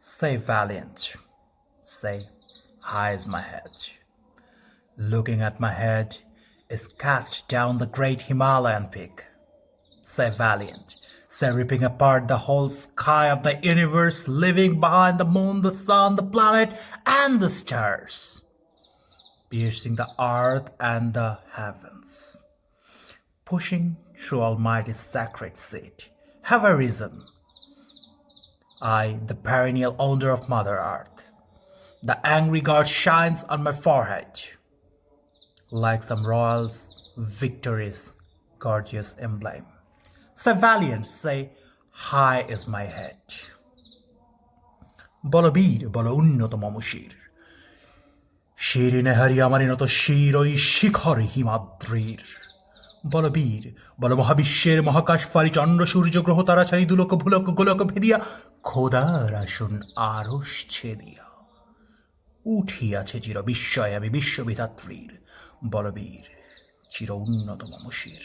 Say valiant, say high is my head. Looking at my head is cast down the great Himalayan peak. Say valiant, say ripping apart the whole sky of the universe, leaving behind the moon, the sun, the planet, and the stars, piercing the earth and the heavens, pushing through Almighty's sacred seat. Have I risen? I, the perennial owner of Mother Earth. The angry god shines on my forehead like some royal's victory's gorgeous emblem. Say valiant, say high is my head. বলো বীর বলো উন্নতম শির শির নেহারি আমারই নত শির ওই শিখর হিমাদ্রির বল বীর বল মহাবিশ্বের মহাকাশ ফারি চন্দ্র সূর্য গ্রহ তারা ছাড়ি দুলোক ভুলোক গোলক ভেদিয়া খোদার আসন আরশ ছেদিয়া উঠিয়াছে চির বিস্ময় আমি বিশ্ববিধাত্রীর বলবীর চির উন্নতম শির।